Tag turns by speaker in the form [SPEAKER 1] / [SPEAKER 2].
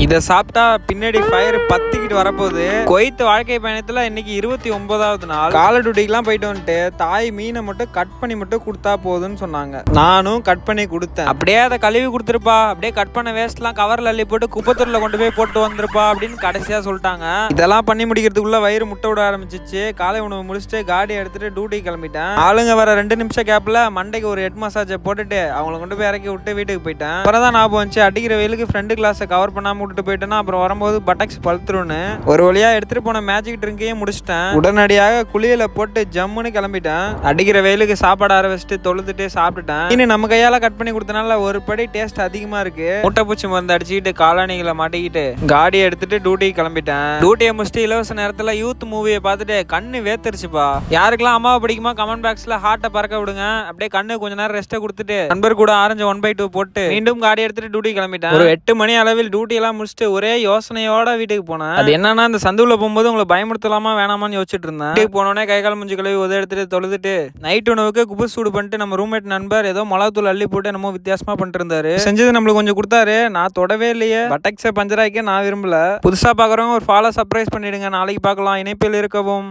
[SPEAKER 1] இதை சாப்பிட்டா பின்னாடி ஃபயர் பத்திக்கிட்டு வரப்போகுது. குவைத் வாழ்க்கை பயணத்துல இன்னைக்கு 29வது நாள். கால டியூட்டிக்கெல்லாம் போயிட்டு வந்துட்டு தாய் மீனை மட்டும் கட் பண்ணி மட்டும் கொடுத்தா போதுன்னு சொன்னாங்க. நானும் கட் பண்ணி கொடுத்தேன். அப்படியே அதை கழுவி கொடுத்துருப்பா, அப்படியே கட் பண்ண வேஸ்ட்லாம் கவர்ல அள்ளி போட்டு குப்பத்தூர்ல கொண்டு போய் போட்டு வந்துருப்பா அப்படின்னு கடைசியா சொல்லிட்டாங்க. இதெல்லாம் பண்ணி முடிக்கிறதுக்குள்ள வயிறு முட்டை விட ஆரம்பிச்சிச்சு. காலை உணவு முடிச்சுட்டு காடி எடுத்துட்டு டியூட்டி கிளம்பிட்டேன். ஆளுங்க வர 2 நிமிஷம் கேப்ல மண்டைக்கு ஒரு ஹெட் மசாஜை போட்டுட்டு அவங்கள கொண்டு போய் இறக்கி விட்டு வீட்டுக்கு போயிட்டேன். அப்புறம் தான் ஞாபகம் வந்துச்சு, அடிக்கிற வெயிலுக்கு ஃப்ரெண்டு கிளாஸை கவர் பண்ணாம விட்டுட்டு போயிட்டேன்னா அப்புறம் வரும்போது பட்டக்ஸ் பழுத்துருன்னு. ஒரு வழியா எடுத்துட்டு போன மேஜிக் ட்ரிங்கையும் முடிச்சிட்டேன். உடனடியாக குளியல போட்டு ஜம்முன்னு கிளம்பிட்டேன். அடிக்கிற வெயிலுக்கு சாப்பாடு ஆற வச்சுட்டு தொழுதுட்டு சாப்பிட்டுட்டேன். இன்னும் நம்ம கையால கட் பண்ணி கொடுத்தனால ஒரு படி டேஸ்ட் அதிகமா இருக்கு. முட்டைப்பூச்சி மருந்து அடிச்சுக்கிட்டு காலணிகளை மாட்டிக்கிட்டு காடியை எடுத்துட்டு டியூட்டிக்கு கிளம்பிட்டேன். டியூட்டியை முடிச்சுட்டு இலவச நேரத்துல யூத் மூவியை பார்த்துட்டு கண்ணு வேத்துருச்சுப்பா. யாருக்கெல்லாம் அம்மாவை பிடிக்குமா கமெண்ட் பாக்ஸ்ல ஹார்ட்டை பறக்க விடுங்க. அப்படியே கண்ணு கொஞ்ச நேரம் ரெஸ்ட்டை கொடுத்துட்டு நண்பர் கூட ஆரஞ்சு 1/2 போட்டு மீண்டும் காடி எடுத்துட்டு டியூட்டி கிளம்பிட்டேன். ஒரு 8 மணி அளவில் டியூட்டி எல்லாம் முடிச்சுட்டு ஒரே யோசனையோட வீட்டுக்கு போனேன். அது என்னன்னா, இந்த சந்துல போகும்போது உங்களை பயமுறுத்தலாமா வேணாமான்னு யோசிச்சுட்டு இருந்தேன். வீட்டுக்கு போனோடனே கை கால் மூஞ்சி கழுவி உதவி எடுத்துட்டு தொழுதுட்டு நைட் உணவுக்கு குபு சூடு பண்ணிட்டு நம்ம ரூம்மேட் நண்பர் ஏதோ மிளகாத்தூள் அள்ளி போட்டு நம்ம வித்தியாசமா பண்ணிட்டு இருந்தாரு. செஞ்சது நம்மளுக்கு கொஞ்சம் கொடுத்தாரு. நான் தொடவே இல்லையே. பட்டக்ஸை பஞ்சராய்க்க நான் விரும்பல. புதுசா பாக்குறவங்க ஒரு ஃபாலோ சர்ப்ரைஸ் பண்ணிடுங்க. நாளைக்கு பார்க்கலாம். இணைப்பில் இருக்கவும்.